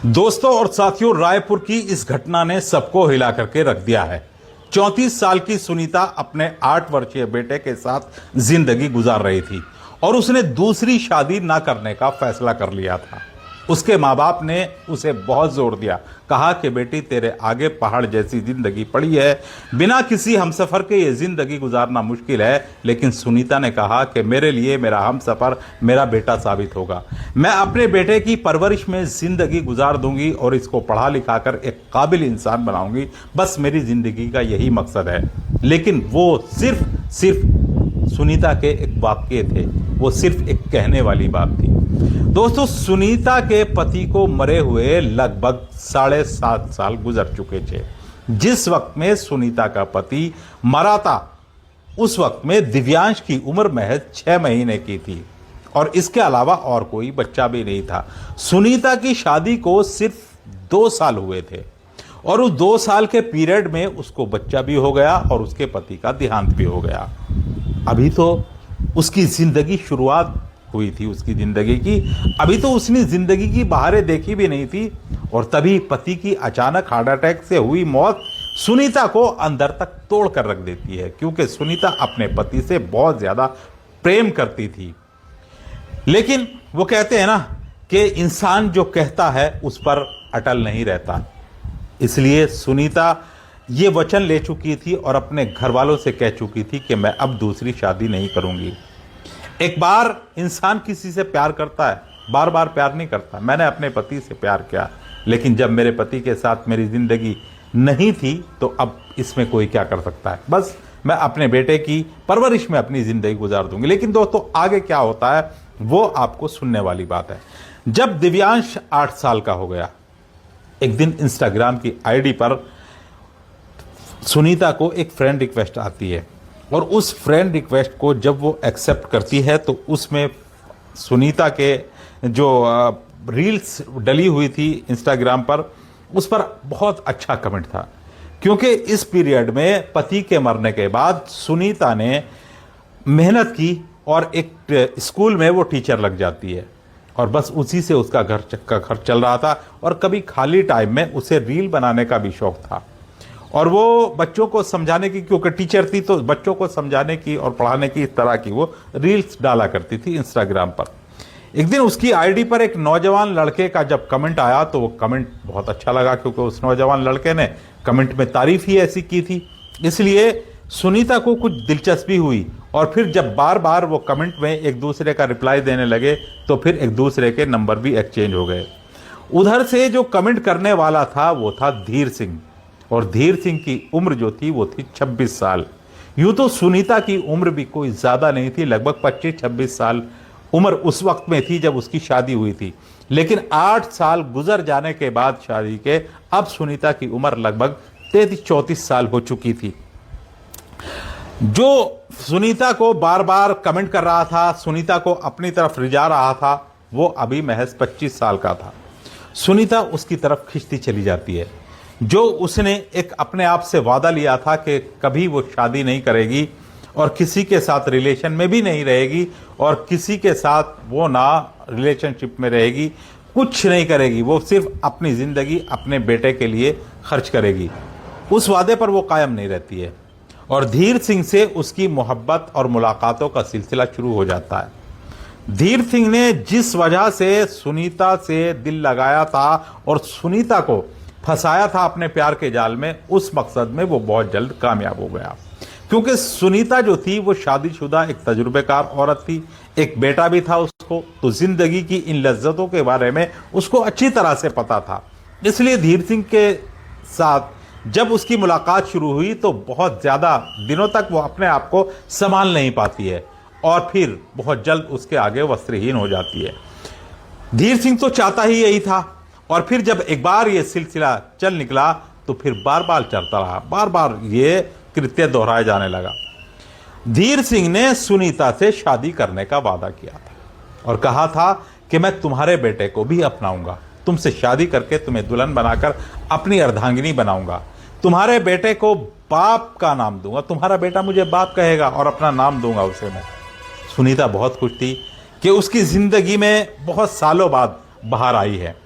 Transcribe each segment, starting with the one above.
दोस्तों और साथियों, रायपुर की इस घटना ने सबको हिला करके रख दिया है। 34 साल की सुनीता अपने 8 वर्षीय बेटे के साथ जिंदगी गुजार रही थी और उसने दूसरी शादी ना करने का फैसला कर लिया था। उसके माँ बाप ने उसे बहुत जोर दिया, कहा कि बेटी तेरे आगे पहाड़ जैसी जिंदगी पड़ी है, बिना किसी हमसफर के ये जिंदगी गुजारना मुश्किल है। लेकिन सुनीता ने कहा कि मेरे लिए मेरा हमसफर मेरा बेटा साबित होगा। मैं अपने बेटे की परवरिश में जिंदगी गुजार दूंगी और इसको पढ़ा लिखा कर एक काबिल इंसान बनाऊंगी। बस मेरी जिंदगी का यही मकसद है। लेकिन वो सिर्फ सुनीता के एक वाक्य थे, वो सिर्फ एक कहने वाली बात थी। दोस्तों, सुनीता के पति को मरे हुए लगभग 7.5 साल गुजर चुके थे। जिस वक्त में सुनीता का पति मरा था उस वक्त में दिव्यांश की उम्र महज 6 महीने की थी और इसके अलावा और कोई बच्चा भी नहीं था। सुनीता की शादी को सिर्फ 2 साल हुए थे और उस 2 साल के पीरियड में उसको बच्चा भी हो गया और उसके पति का देहांत भी हो गया। अभी तो उसकी जिंदगी शुरुआत हुई थी, उसकी जिंदगी की अभी तो उसने जिंदगी की बहारें देखी भी नहीं थी और तभी पति की अचानक हार्ट अटैक से हुई मौत सुनीता को अंदर तक तोड़ कर रख देती है, क्योंकि सुनीता अपने पति से बहुत ज्यादा प्रेम करती थी। लेकिन वो कहते हैं ना कि इंसान जो कहता है उस पर अटल नहीं रहता। इसलिए सुनीता ये वचन ले चुकी थी और अपने घर वालों से कह चुकी थी कि मैं अब दूसरी शादी नहीं करूंगी। एक बार इंसान किसी से प्यार करता है, बार बार प्यार नहीं करता। मैंने अपने पति से प्यार किया, लेकिन जब मेरे पति के साथ मेरी जिंदगी नहीं थी तो अब इसमें कोई क्या कर सकता है। बस मैं अपने बेटे की परवरिश में अपनी जिंदगी गुजार दूंगी। लेकिन दोस्तों, आगे क्या होता है वो आपको सुनने वाली बात है। जब दिव्यांश 8 साल का हो गया, एक दिन इंस्टाग्राम की आईडी पर सुनीता को एक फ्रेंड रिक्वेस्ट आती है और उस फ्रेंड रिक्वेस्ट को जब वो एक्सेप्ट करती है तो उसमें सुनीता के जो रील्स डली हुई थी इंस्टाग्राम पर, उस पर बहुत अच्छा कमेंट था। क्योंकि इस पीरियड में पति के मरने के बाद सुनीता ने मेहनत की और एक स्कूल में वो टीचर लग जाती है और बस उसी से उसका घर का खर्च चल रहा था और कभी खाली टाइम में उसे रील बनाने का भी शौक था और वो बच्चों को समझाने की, क्योंकि टीचर थी तो बच्चों को समझाने की और पढ़ाने की इस तरह की वो रील्स डाला करती थी इंस्टाग्राम पर। एक दिन उसकी आईडी पर एक नौजवान लड़के का जब कमेंट आया तो वो कमेंट बहुत अच्छा लगा, क्योंकि उस नौजवान लड़के ने कमेंट में तारीफ ही ऐसी की थी। इसलिए सुनीता को कुछ दिलचस्पी हुई और फिर जब बार बार वो कमेंट में एक दूसरे का रिप्लाई देने लगे तो फिर एक दूसरे के नंबर भी एक्सचेंज हो गए। उधर से जो कमेंट करने वाला था वो था धीर सिंह, और धीर सिंह की उम्र जो थी वो थी 26 साल। यूं तो सुनीता की उम्र भी कोई ज़्यादा नहीं थी, लगभग 25-26 साल उम्र उस वक्त में थी जब उसकी शादी हुई थी। लेकिन 8 साल गुजर जाने के बाद शादी के अब सुनीता की उम्र लगभग 33-34 साल हो चुकी थी। जो सुनीता को बार बार कमेंट कर रहा था, सुनीता को अपनी तरफ रिझा रहा था, वो अभी महज 25 साल का था। सुनीता उसकी तरफ खिंचती चली जाती है। जो उसने एक अपने आप से वादा लिया था कि कभी वो शादी नहीं करेगी और किसी के साथ रिलेशन में भी नहीं रहेगी और किसी के साथ वो ना रिलेशनशिप में रहेगी, कुछ नहीं करेगी, वो सिर्फ अपनी ज़िंदगी अपने बेटे के लिए खर्च करेगी, उस वादे पर वो कायम नहीं रहती है और धीर सिंह से उसकी मोहब्बत और मुलाकातों का सिलसिला शुरू हो जाता है। धीर सिंह ने जिस वजह से सुनीता से दिल लगाया था और सुनीता को फंसाया था अपने प्यार के जाल में, उस मकसद में वो बहुत जल्द कामयाब हो गया। क्योंकि सुनीता जो थी वो शादीशुदा एक तजुर्बेकार औरत थी, एक बेटा भी था उसको, तो जिंदगी की इन लज्जतों के बारे में उसको अच्छी तरह से पता था। इसलिए धीर सिंह के साथ जब उसकी मुलाकात शुरू हुई तो बहुत ज़्यादा दिनों तक वो अपने आप को संभाल नहीं पाती है और फिर बहुत जल्द उसके आगे वस्त्रहीन हो जाती है। धीर सिंह तो चाहता ही यही था और फिर जब एक बार ये सिलसिला चल निकला तो फिर बार बार चलता रहा, बार बार ये कृत्य दोहराया जाने लगा। धीर सिंह ने सुनीता से शादी करने का वादा किया था और कहा था कि मैं तुम्हारे बेटे को भी अपनाऊंगा, तुमसे शादी करके तुम्हें दुल्हन बनाकर अपनी अर्धांगिनी बनाऊंगा, तुम्हारे बेटे को बाप का नाम दूंगा, तुम्हारा बेटा मुझे बाप कहेगा और अपना नाम दूंगा उसे मैं। सुनीता बहुत खुश थी कि उसकी जिंदगी में बहुत सालों बाद बहार आई है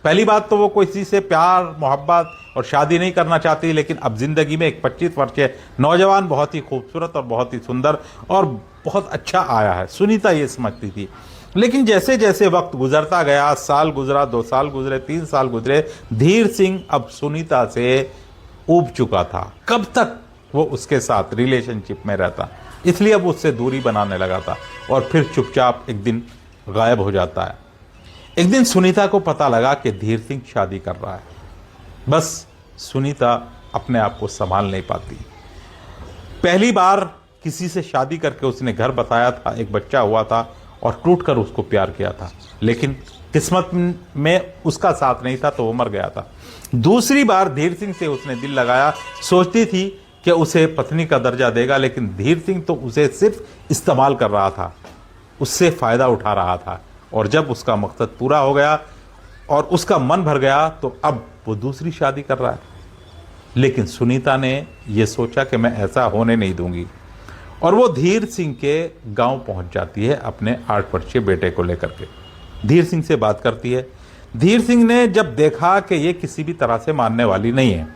पहली बात तो वो किसी से प्यार मोहब्बत और शादी नहीं करना चाहती, लेकिन अब जिंदगी में एक 25 वर्षीय नौजवान बहुत ही खूबसूरत और बहुत ही सुंदर और बहुत अच्छा आया है, सुनीता ये समझती थी। लेकिन जैसे जैसे वक्त गुजरता गया, साल गुजरा, 2 साल गुजरे, 3 साल गुजरे, धीर सिंह अब सुनीता से ऊब चुका था। कब तक वो उसके साथ रिलेशनशिप में रहता, इसलिए अब उससे दूरी बनाने लगा था और फिर चुपचाप एक दिन गायब हो जाता है। एक दिन सुनीता को पता लगा कि धीर सिंह शादी कर रहा है। बस सुनीता अपने आप को संभाल नहीं पाती। पहली बार किसी से शादी करके उसने घर बताया था, एक बच्चा हुआ था और टूटकर उसको प्यार किया था, लेकिन किस्मत में उसका साथ नहीं था तो वो मर गया था। दूसरी बार धीर सिंह से उसने दिल लगाया, सोचती थी कि उसे पत्नी का दर्जा देगा, लेकिन धीर सिंह तो उसे सिर्फ इस्तेमाल कर रहा था, उससे फ़ायदा उठा रहा था। और जब उसका मकसद पूरा हो गया और उसका मन भर गया तो अब वो दूसरी शादी कर रहा है। लेकिन सुनीता ने यह सोचा कि मैं ऐसा होने नहीं दूंगी और वो धीर सिंह के गांव पहुंच जाती है अपने 8 वर्षीय बेटे को लेकर के। धीर सिंह से बात करती है। धीर सिंह ने जब देखा कि ये किसी भी तरह से मानने वाली नहीं है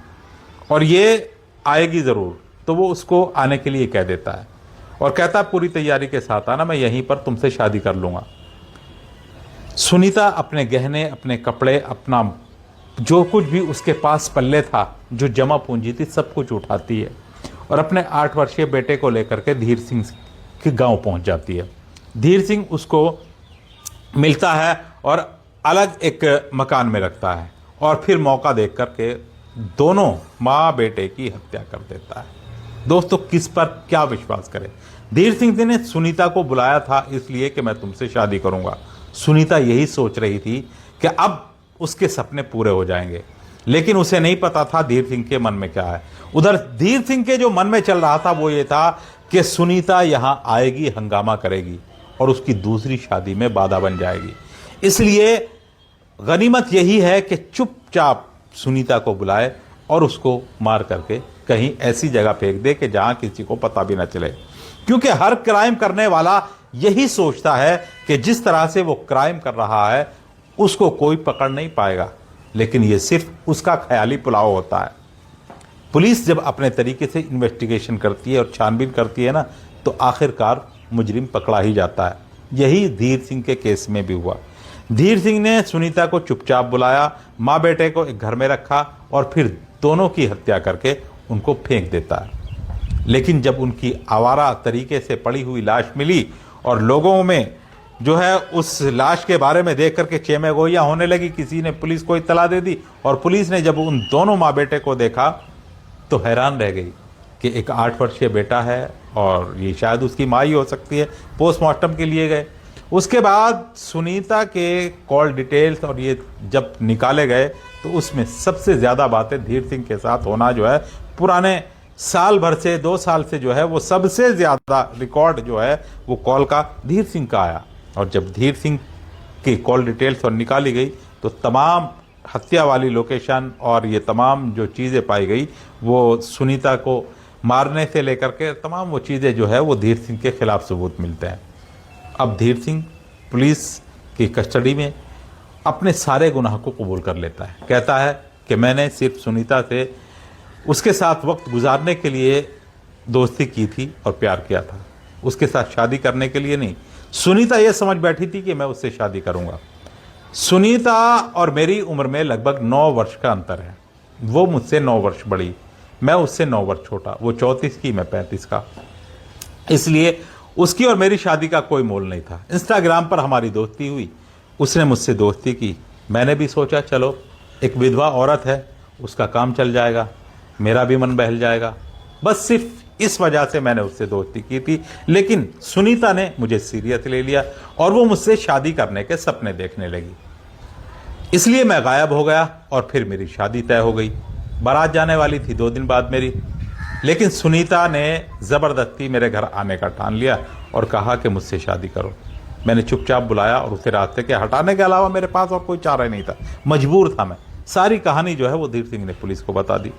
और ये आएगी ज़रूर, तो वो उसको आने के लिए कह देता है और कहता पूरी तैयारी के साथ आना, मैं यहीं पर तुमसे शादी कर लूँगा। सुनीता अपने गहने, अपने कपड़े, अपना जो कुछ भी उसके पास पल्ले था, जो जमा पूंजी थी, सब कुछ उठाती है और अपने 8 वर्षीय बेटे को लेकर के धीर सिंह के गांव पहुंच जाती है। धीर सिंह उसको मिलता है और अलग एक मकान में रखता है और फिर मौका देख करके दोनों माँ बेटे की हत्या कर देता है। दोस्तों, किस पर क्या विश्वास करें। धीर सिंह ने सुनीता को बुलाया था इसलिए कि मैं तुमसे शादी करूंगा। सुनीता यही सोच रही थी कि अब उसके सपने पूरे हो जाएंगे, लेकिन उसे नहीं पता था धीर सिंह के मन में क्या है। उधर धीर सिंह के जो मन में चल रहा था वो ये था कि सुनीता यहां आएगी, हंगामा करेगी और उसकी दूसरी शादी में बाधा बन जाएगी। इसलिए गनीमत यही है कि चुपचाप सुनीता को बुलाए और उसको मार करके कहीं ऐसी जगह फेंक दे कि जहां किसी को पता भी ना चले, क्योंकि हर क्राइम करने वाला यही सोचता है कि जिस तरह से वो क्राइम कर रहा है उसको कोई पकड़ नहीं पाएगा, लेकिन ये सिर्फ उसका ख्याली पुलाव होता है। पुलिस जब अपने तरीके से इन्वेस्टिगेशन करती है और छानबीन करती है ना, तो आखिरकार मुजरिम पकड़ा ही जाता है। यही धीर सिंह के केस में भी हुआ। धीर सिंह ने सुनीता को चुपचाप बुलाया, माँ बेटे को एक घर में रखा और फिर दोनों की हत्या करके उनको फेंक देता है। लेकिन जब उनकी आवारा तरीके से पड़ी हुई लाश मिली और लोगों में जो है उस लाश के बारे में देख करके चेमेगोइयाँ होने लगी, किसी ने पुलिस को इत्तला दे दी और पुलिस ने जब उन दोनों माँ बेटे को देखा तो हैरान रह गई कि एक 8 वर्षीय बेटा है और ये शायद उसकी माँ ही हो सकती है। पोस्टमार्टम के लिए गए। उसके बाद सुनीता के कॉल डिटेल्स और ये जब निकाले गए तो उसमें सबसे ज़्यादा बातें धीर सिंह के साथ होना जो है, पुराने साल भर से 2 साल से जो है वो सबसे ज़्यादा रिकॉर्ड जो है वो कॉल का धीर सिंह का आया। और जब धीर सिंह की कॉल डिटेल्स और निकाली गई तो तमाम हत्या वाली लोकेशन और ये तमाम जो चीज़ें पाई गई वो सुनीता को मारने से लेकर के तमाम वो चीज़ें जो है वो धीर सिंह के खिलाफ सबूत मिलते हैं। अब धीर सिंह पुलिस की कस्टडी में अपने सारे गुनाह को कबूल कर लेता है। कहता है कि मैंने सिर्फ सुनीता से उसके साथ वक्त गुजारने के लिए दोस्ती की थी और प्यार किया था, उसके साथ शादी करने के लिए नहीं। सुनीता यह समझ बैठी थी कि मैं उससे शादी करूंगा। सुनीता और मेरी उम्र में लगभग 9 वर्ष का अंतर है। वो मुझसे 9 वर्ष बड़ी, मैं उससे 9 वर्ष छोटा। वो 34 की, मैं 35 का। इसलिए उसकी और मेरी शादी का कोई मोल नहीं था। इंस्टाग्राम पर हमारी दोस्ती हुई, उसने मुझसे दोस्ती की। मैंने भी सोचा चलो एक विधवा औरत है, उसका काम चल जाएगा, मेरा भी मन बहल जाएगा। बस सिर्फ इस वजह से मैंने उससे दोस्ती की थी। लेकिन सुनीता ने मुझे सीरियस ले लिया और वो मुझसे शादी करने के सपने देखने लगी। इसलिए मैं गायब हो गया और फिर मेरी शादी तय हो गई। बारात जाने वाली थी 2 दिन बाद मेरी, लेकिन सुनीता ने ज़बरदस्ती मेरे घर आने का ठान लिया और कहा कि मुझसे शादी करो। मैंने चुपचाप बुलाया और उसे रास्ते के हटाने के अलावा मेरे पास और कोई चारा नहीं था, मजबूर था मैं। सारी कहानी जो है वो धीर सिंह ने पुलिस को बता दी।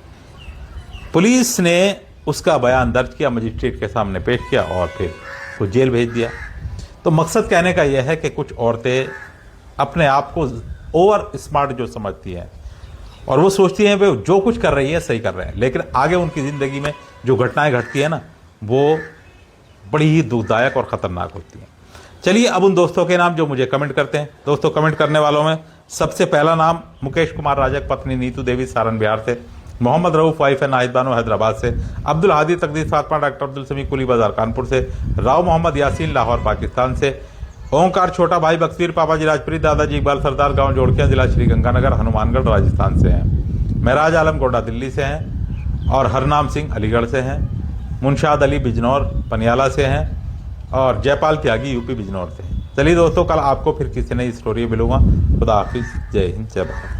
पुलिस ने उसका बयान दर्ज किया, मजिस्ट्रेट के सामने पेश किया और फिर उसको जेल भेज दिया। तो मकसद कहने का यह है कि कुछ औरतें अपने आप को ओवर स्मार्ट जो समझती हैं और वो सोचती हैं वे जो कुछ कर रही है सही कर रहे हैं, लेकिन आगे उनकी ज़िंदगी में जो घटनाएं घटती है ना वो बड़ी ही दुखदायक और ख़तरनाक होती हैं। चलिए अब उन दोस्तों के नाम जो मुझे कमेंट करते हैं। दोस्तों, कमेंट करने वालों में सबसे पहला नाम मुकेश कुमार राजक, पत्नी नीतू देवी, सारण बिहार से। मोहम्मद रऊफ, वाइफ है नाहिद बानो, हैदराबाद से। अब्दुल हादी, तकदीर फातमा, डॉक्टर अब्दुल समी, कुली बाजार, कानपुर से। राव मोहम्मद यासीन, लाहौर, पाकिस्तान से। ओंकार, छोटा भाई बक्सीर, पापा जी राजप्रीत, दादाजी इकबाल सरदार, गांव जोड़किया, जिला श्रीगंगानगर, हनुमानगढ़, राजस्थान से हैं। महराज आलम गोड्डा, दिल्ली से हैं। और हरनाम सिंह अलीगढ़ से हैं। मुनशाद अली बिजनौर पनियाला से हैं। और जयपाल त्यागी यूपी बिजनौर से हैं। चलिए दोस्तों, कल आपको फिर किसी नई स्टोरी मिलूंगा। खुदा हाफिज, जय हिंद, जय भारत।